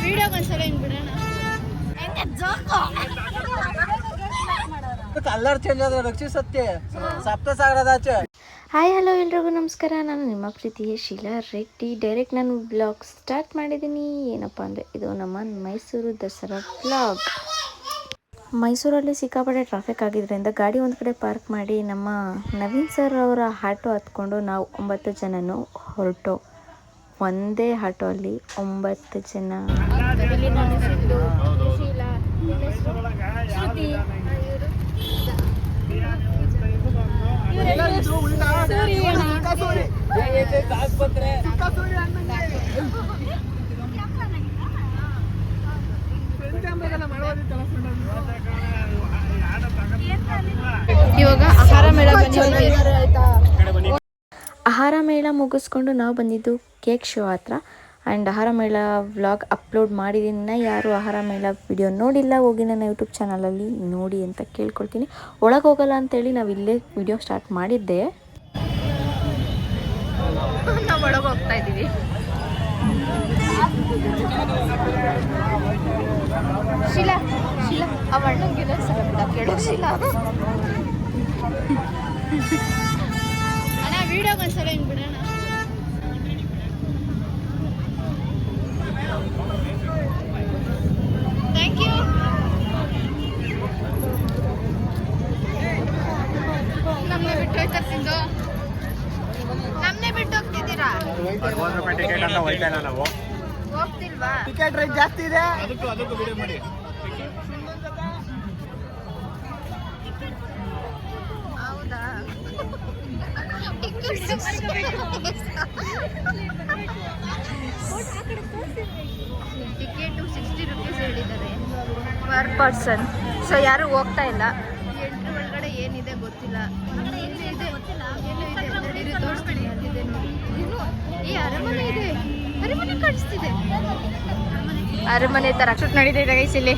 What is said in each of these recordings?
Video ಒಂದ್ಸಲ ಹಿಂಗ್ ಬಿಡೋಣ. ಕಲರ್ ಚೇಂಜ್ ಆದ್ರೆ ರಕ್ಷಿಸತ್ತೆ ಸಪ್ತಸಾಗರದಾಚೆ. ಹಾಯ್ ಹಲೋ ಎಲ್ರಿಗೂ ನಮಸ್ಕಾರ. ನಾನು ನಿಮ್ಮ ಪ್ರೀತಿಯ ಶೀಲಾ ರೆಡ್ಡಿ. ಡೈರೆಕ್ಟ್ ನಾನು ಬ್ಲಾಗ್ ಸ್ಟಾರ್ಟ್ ಮಾಡಿದ್ದೀನಿ. ಏನಪ್ಪ ಅಂದರೆ ಇದು ನಮ್ಮ ಮೈಸೂರು ದಸರಾ ಬ್ಲಾಗ್. ಮೈಸೂರಲ್ಲಿ ಸಿಕ್ಕಾಪಟ್ಟೆ ಟ್ರಾಫಿಕ್ ಆಗಿದ್ದರಿಂದ ಗಾಡಿ ಒಂದು ಕಡೆ ಪಾರ್ಕ್ ಮಾಡಿ ನಮ್ಮ ನವೀನ್ ಸರ್ ಅವರ ಆಟೋ ಹತ್ಕೊಂಡು ನಾವು 9 ಜನನೂ ಹೊರಟು. ಒಂದೇ ಆಟೋ ಅಲ್ಲಿ 9 ಜನ. ಇವಾಗ ಆಹಾರ ಮೇಳ ಮುಗಿಸ್ಕೊಂಡು ನಾವು ಬಂದಿದ್ದು ಕೇಕ್ ಶೋ ಹತ್ರ. ಆ್ಯಂಡ್ ಆಹಾರ ಮೇಳ ವ್ಲಾಗ್ ಅಪ್ಲೋಡ್ ಮಾಡಿದ್ದೀನಿ. ಯಾರು ಆಹಾರ ಮೇಳ ವಿಡಿಯೋ ನೋಡಿಲ್ಲ ಹೋಗಿ ನನ್ನ ಯೂಟ್ಯೂಬ್ ಚಾನಲಲ್ಲಿ ನೋಡಿ ಅಂತ ಕೇಳ್ಕೊಳ್ತೀನಿ. ಒಳಗೆ ಹೋಗಲ್ಲ ಅಂತೇಳಿ ನಾವು ಇಲ್ಲೇ ವಿಡಿಯೋ ಸ್ಟಾರ್ಟ್ ಮಾಡಿದ್ದೆ. ನಾವು ಒಳಗೆ ಹೋಗ್ತಾ ಇದ್ದೀವಿ. ಶೀಲಾ ಶೀಲಾ ಆ ಅಣ್ಣಂಗೆಲ್ಲ ಕೇಳೋ ಶೀಲಾ ಅಣ್ಣ ವಿಡಿಯೋ ಒಂದ್ಸಲ ಹಿಂಗ್ ಬಿಡೋಣ. Thank you. ನಮ್ಮನ್ನೇ ಬಿಟ್ಟು ಹೋಯ್ತಾ ಸಿಂಧು, ನಮ್ಮನ್ನೇ ಬಿಟ್ಟು ಹೋಗ್ತಿದ್ದೀರಾ? ಹೋಗ್ತಿಲ್ವಾ? ಟಿಕೆಟ್ ರೇಟ್ ಜಾಸ್ತಿ ಇದೆ. ಹೌದಾ? ಟಿಕೆಟು 60 ರೂಪೀಸ್ ಹೇಳಿದ್ದಾರೆ ಪರ್ ಪರ್ಸನ್. ಸೊ ಯಾರು ಹೋಗ್ತಾ ಇಲ್ಲ. ಎಂಟ್ರಿ ಒಳಗಡೆ ಏನಿದೆ ಗೊತ್ತಿಲ್ಲ. ಇದೆ ತೋರಿಸ್ತೀನಿ. ಅಲ್ಲಿದೆ ನೋಡಿ. ಈ ಅರಮನೆ ಇದೆ. ಅರಮನೆ ಕಾಣಿಸ್ತಿದೆ. ಅರಮನೆ ತರ ಶೂಟ್ ನಡೀತಿದೆ ಗೈಸ್ ಇಲ್ಲಿ.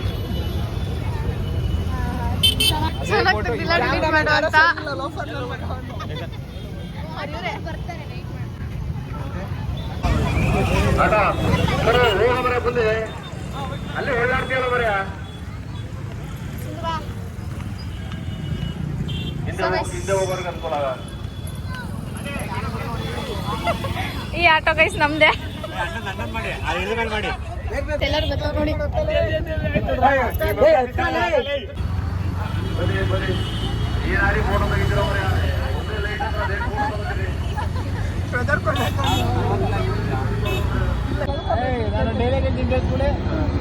ಚೆನ್ನಾಗ್ತಿಲ್ಲ ಡಿಲೀಟ್ ಮಾಡು ಅಂತ. ಅಲ್ಲಿ ಓಡಾಡ್ತೀಯಲ್ಲ ಬರೆಯ ಹಿಂದೆ ಹೋಗೋರ್ಗೆ ಅನುಕೂಲ. ಈ ಆಟೋ ಗೈಸ್ ನಮ್ದೆ. ಎಲ್ಲರೂ ಬರ್ತಾವ ನೋಡಿ. ಫೋಟೋ ತೆಗಿತೀರ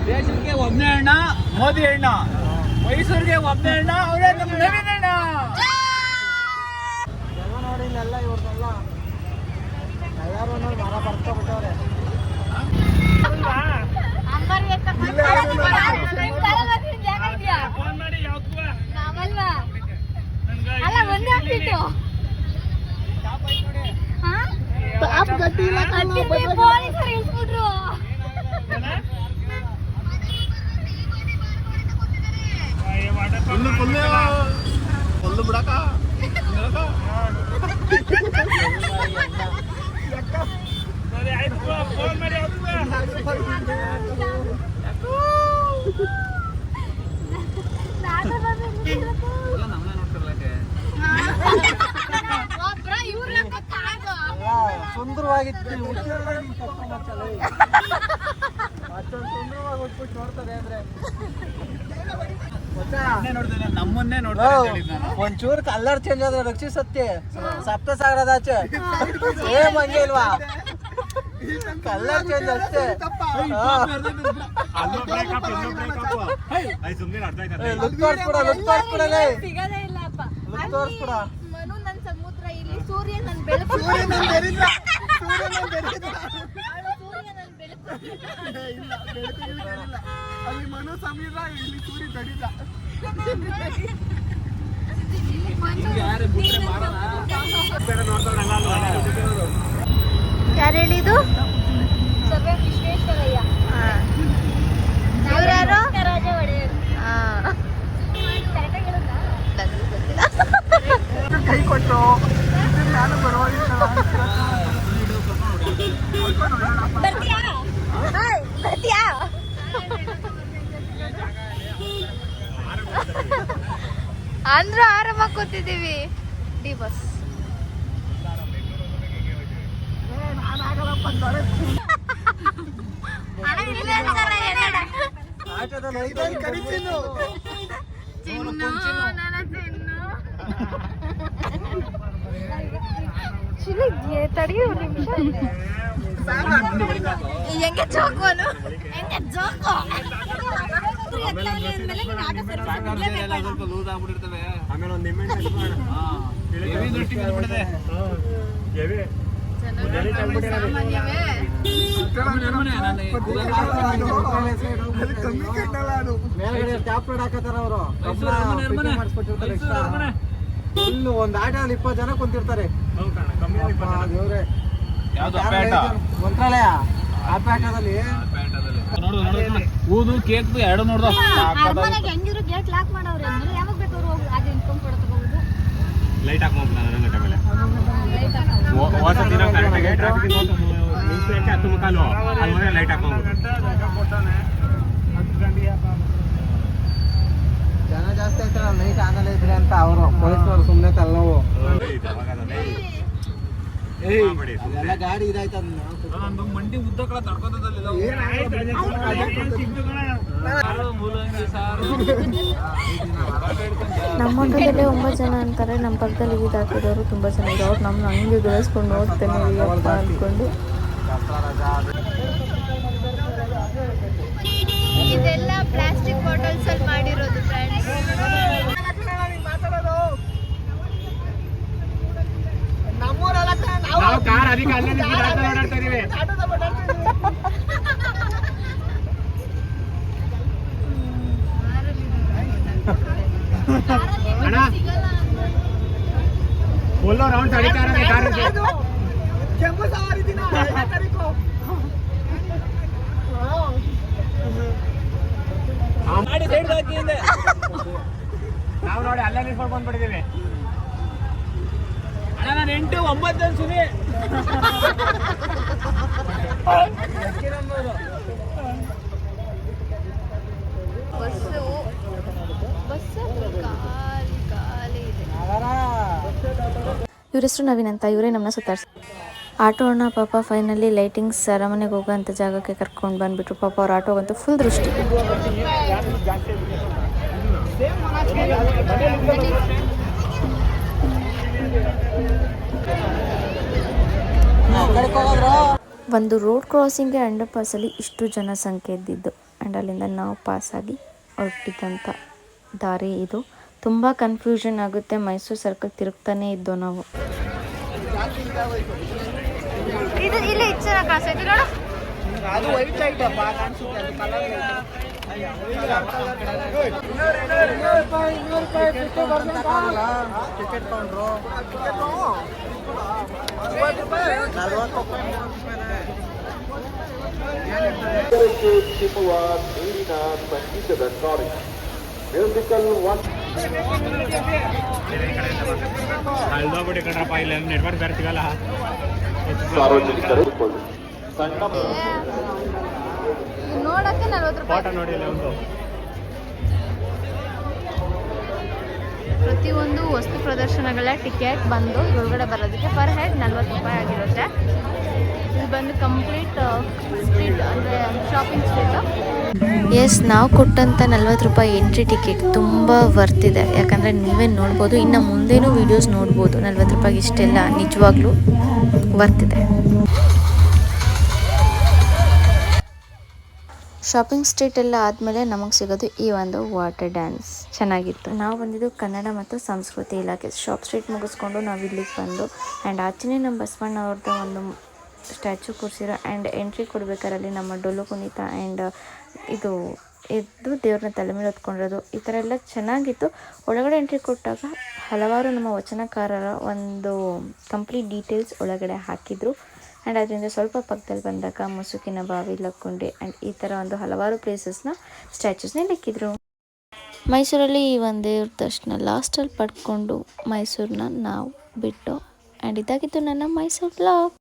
ದೇಶಕ್ಕೆ ಒಬ್ಬನೇ ಅಣ್ಣ ಮೋದಿ ಅಣ್ಣ, ಮೈಸೂರಿಗೆ ಒಬ್ಬನೇ ಅಣ್ಣ ಅವರೇ ನಮ್ಮ ನವೀನ್ ಅಣ್ಣ. ನೋಡಿ ಇಲ್ಲೆಲ್ಲ ಇವ್ರನ್ನೆಲ್ಲ ಎಲ್ಲರೂ ನೋಡಿ ಮರ ಬರ್ಕೊಬಿಟ್ಟವ್ರೆ. ಫುಲ್ಲು ಬಿಡಕ ಸುಂದರವಾಗಿತ್ತು. ಅಷ್ಟೊಂದು ಸುಂದರವಾಗಿ ಉಟ್ಬಿಟ್ಟು ನೋಡ್ತಾರೆ ಅಂದ್ರೆ ನಮ್ಮನ್ನೇ ನೋಡ್ತಾರೆ. ಒಂಚೂರು ಕಲರ್ ಚೇಂಜ್ ಆದ್ರೆ ರಕ್ಷಿಸತ್ತೆ ಸಪ್ತಸಾಗರದಾಚೆ. ಸೇಮ್ ಹಂಗೆ ಇಲ್ವಾ? ಕಲರ್ ಚೇಂಜ್ ಅಷ್ಟೇ. ಲುಕ್ ತೋರ್ಸ್ಬಿಡ, ಲುಕ್ ತೋರ್ಸ್ಬಿಡಲೇ, ಲುಕ್ ತೋರ್ಸ್ಬಿಡ. ಮನು ನನ್ ಸಮುದ್ರ, ಇಲ್ಲಿ ಸೂರ್ಯ ನನ್ ಬೆಳಕು. ಅಲ್ಲಿ ಮನು ಸಮೀರ, ಇಲ್ಲಿ ಸೂರ್ಯ ತಡಿಲ್ಲ. ಯಾರು ಹೇಳಿದು? ವಿಶ್ವೇಶ್ವರಯ್ಯ. ಇವ್ರ್ಯಾರು? ರಾಜ ಒಡೆಯರ್. ಕೈ ಕೊಟ್ಟರು ನಾನು ಬರುವಾಗಿಲ್ಲ. ಬರ್ತೀಯಾ? ಅಂದ್ರೂ ಆರಾಮಾಗಿ ಕೂತಿದ್ದೀವಿ. ಡಿ ಬಸ್ ತಡೆಯೋ ನಿಮಿಷ ಹೆಂಗೆ ಜೋಕೋನು ಹೆಂಗೆ ಜೋಕೋ ಆಮೇಲೆ ಒಂದು ಒಂದು ಆಟದಲ್ಲಿ 20 ಜನ ಕುಂತಿರ್ತಾರೆ. ಮಂತ್ರಾಲಯ ಆಟದಲ್ಲಿ ಊದು ಕೇಕ್ ಎರಡು ನೋಡ್ದ ಗೇಟ್ ಲಾಕ್ ಮಾಡವ್ರೆ ಯಾವಾಗ ಬೇಕಾದ್ರು ಹೋಗಿ ಅದು ಇನ್ಕಮ್ ಕೊಡ ತಗೋಬಹುದು. ಲೈಟ್ ಹಾಕೊಂಡು ನಾನು ಗಂಟೆ ಮೇಲೆ ಹೊಸ ದಿನ ಕರೆಕ್ಟಾಗಿ ಟ್ರಾಫಿಕ್ ನಿಲ್ಸಕ್ಕೆ 10 ಮುಕ್ಕಾಲು ಅಲ್ಲಿ ಲೈಟ್ ಹಾಕೊಂಡು ಜನ ಜಾಸ್ತಿ ಆಯ್ತಾರ ಲೈಟ್ ಆಗಲ್ಲ ಇದ್ರೆ ಅಂತ ಅವರು ಪೊಲೀಸರು ಸುಮ್ಮನೆ ತಲ್ಲವು ಎಲ್ಲ ಗಾಡಿ ಇದಾಯ್ತು ಮಂಡಿ ಉದ್ದಕ್ಕಳ ನಮ್ಮ ಮಂಡ್ಯದಲ್ಲೇ 9 ಜನ ಅಂತಾರೆ. ನಮ್ಮ ಪಕ್ಕದಲ್ಲಿ ಇದಾಕಿದವರು ತುಂಬ ಜನ ಇರೋರು ನಮ್ಮ ಹಂಗೆ ಗಳಿಸ್ಕೊಂಡು ಹೋಗ್ತಾನೆ ಅಪ್ಪ ಅಂದ್ಕೊಂಡು. ಇದೆಲ್ಲ ಪ್ಲಾಸ್ಟಿಕ್ ಬಾಟಲ್ಸ್ ಅಲ್ಲಿ ಮಾಡಿರೋದು ಫ್ರೆಂಡ್ಸ್. ನಾವು ಕಾರ್ ಅದಕ್ಕೆ ಅಲ್ಲೇ ಓಡಾಡ್ತಾ ಇದೀವಿ. ಅಣ್ಣ ಫುಲ್ ರೌಂಡ್ ತಡಿತಾರೆ ಕಾರ್ ಕೆಂಪು ಸವಾರಿ ದಿನ ನಾವು ನೋಡಿ ಅಲ್ಲೇ ನಿಲ್ಸ್ಕೊಂಡು ಬಂದ್ಬಿಟ್ಟಿದ್ದೀವಿ. ಅಣ್ಣ ನಾನು 8, 9 ಸುನಿ ಬಸ್ಸು ಖಾಲಿ ಇದೆ. ಇವ್ರ ಹೆಸರು ನವೀನ್ ಅಂತ. ಇವರೇ ನಮ್ಮನ್ನ ಸುತ್ತಾಡ್ಸಿ ಆಟೋನ ಪಾಪ ಫೈನಲಿ ಲೈಟಿಂಗ್ಸ್ ಅರಮನೆಗೆ ಹೋಗೋಂಥ ಜಾಗಕ್ಕೆ ಕರ್ಕೊಂಡು ಬಂದುಬಿಟ್ರು. ಪಾಪ ಅವ್ರ ಆಟೋಗಂತೂ ಫುಲ್ ದೃಷ್ಟಿ. ಒಂದು ರೋಡ್ ಕ್ರಾಸಿಂಗ್ಗೆ ಅಂಡರ್ ಪಾಸಲ್ಲಿ ಇಷ್ಟು ಜನಸಂಖ್ಯೆ ಇದ್ದಿದ್ದು ಆ್ಯಂಡ್ ಅಲ್ಲಿಂದ ನಾವು ಪಾಸಾಗಿ ಹೊರಟಿದ್ದಂಥ ದಾರಿ ಇದು. ತುಂಬ ಕನ್ಫ್ಯೂಷನ್ ಆಗುತ್ತೆ. ಮೈಸೂರು ಸರ್ಕಲ್ ತಿರುಗ್ತಾನೆ ಇದ್ದೋ ನಾವು. ಇದು ಇಲ್ಲಿ ಇಚ್ಚರ ಕಾಸೈತಿ ನೋಡು. ಅದು ವೈಟ್ ಲೈಟ್ ಕಾಣಿಸುತ್ತೆ ಅದು ಕಲರ್ ಟಿಕೆಟ್ ತಗೊಂಡ್ರು 40 ಕಡ್ರಪ್ಪ ಇಲ್ಲ ನೆಟ್ವರ್ಕ್ ಬೇರೆ ಸಿಗಲ್ಲ. ನೋಡಕ್ಕೆ 40 ರೂಪಾಯಿ. ಫೋಟೋ ನೋಡಿ ಒಂದು ಪ್ರತಿಯೊಂದು ವಸ್ತು ಪ್ರದರ್ಶನಗಳ ಟಿಕೆಟ್ ಬಂದು ಒಳಗಡೆ ಬರೋದಕ್ಕೆ ಪರ್ ಹೆಡ್ 40 ರೂಪಾಯಿ ಆಗಿರುತ್ತೆ. ಇದು ಬಂದು ಕಂಪ್ಲೀಟ್ ಸ್ಟ್ರೀಟ್ ಅಂದರೆ ಶಾಪಿಂಗ್ ಸ್ಟ್ರೀಟ್. ಎಸ್, ನಾವು ಕೊಟ್ಟಂಥ 40 ರೂಪಾಯಿ ಎಂಟ್ರಿ ಟಿಕೆಟ್ ತುಂಬ ವರ್ತಿದೆ. ಯಾಕಂದರೆ ನೀವೇ ನೋಡ್ಬೋದು, ಇನ್ನು ಮುಂದೇನೂ ವೀಡಿಯೋಸ್ ನೋಡ್ಬೋದು. 40 ರೂಪಾಯಿಗೆ ಇಷ್ಟೆಲ್ಲ ನಿಜವಾಗ್ಲೂ ವರ್ತಿದೆ. ಶಾಪಿಂಗ್ ಸ್ಟ್ರೀಟ್ ಎಲ್ಲ ಆದಮೇಲೆ ನಮಗೆ ಸಿಗೋದು ಈ ಒಂದು ವಾಟರ್ ಡ್ಯಾನ್ಸ್. ಚೆನ್ನಾಗಿತ್ತು. ನಾವು ಬಂದಿದ್ದು ಕನ್ನಡ ಮತ್ತು ಸಂಸ್ಕೃತಿ ಇಲಾಖೆ. ಶಾಪ್ ಸ್ಟ್ರೀಟ್ ಮುಗಿಸ್ಕೊಂಡು ನಾವು ಇಲ್ಲಿಗೆ ಬಂದು ಆ್ಯಂಡ್ ಆಚೆನೇ ನಮ್ಮ ಬಸವಣ್ಣ ಅವ್ರದ್ದು ಒಂದು ಸ್ಟ್ಯಾಚು ಕೂರಿಸಿರೋ ಆ್ಯಂಡ್ ಎಂಟ್ರಿ ಕೊಡ್ಬೇಕಾರಲ್ಲಿ ನಮ್ಮ ಡೊಳ್ಳು ಕುಣಿತ ಆ್ಯಂಡ್ ಇದು ಎದ್ದು ದೇವ್ರನ್ನ ತಲೆ ಮೇಲೆ ಹೊತ್ಕೊಂಡಿರೋದು ಈ ಥರ ಎಲ್ಲ ಚೆನ್ನಾಗಿತ್ತು. ಒಳಗಡೆ ಎಂಟ್ರಿ ಕೊಟ್ಟಾಗ ಹಲವಾರು ನಮ್ಮ ವಚನಕಾರರ ಒಂದು ಕಂಪ್ಲೀಟ್ ಡೀಟೇಲ್ಸ್ ಒಳಗಡೆ ಹಾಕಿದರು. ಆ್ಯಂಡ್ ಅದರಿಂದ ಸ್ವಲ್ಪ ಪಕ್ಕದಲ್ಲಿ ಬಂದಾಗ ಮುಸುಕಿನ ಬಾವಿ, ಲಕ್ಕುಂಡಿ ಆ್ಯಂಡ್ ಈ ಥರ ಒಂದು ಹಲವಾರು ಪ್ಲೇಸಸ್ನ ಸ್ಟ್ಯಾಚುಸ್ನ ಇಕ್ಕಿದ್ರು. ಮೈಸೂರಲ್ಲಿ ಈ ಒಂದು ದೇವ್ರ ದರ್ಶನ ಲಾಸ್ಟಲ್ಲಿ ಪಡ್ಕೊಂಡು ಮೈಸೂರನ್ನ ನಾವು ಬಿಟ್ಟು ಆ್ಯಂಡ್ ಇದಾಗಿತ್ತು ನನ್ನ ಮೈಸೂರು ವ್ಲಾಗ್.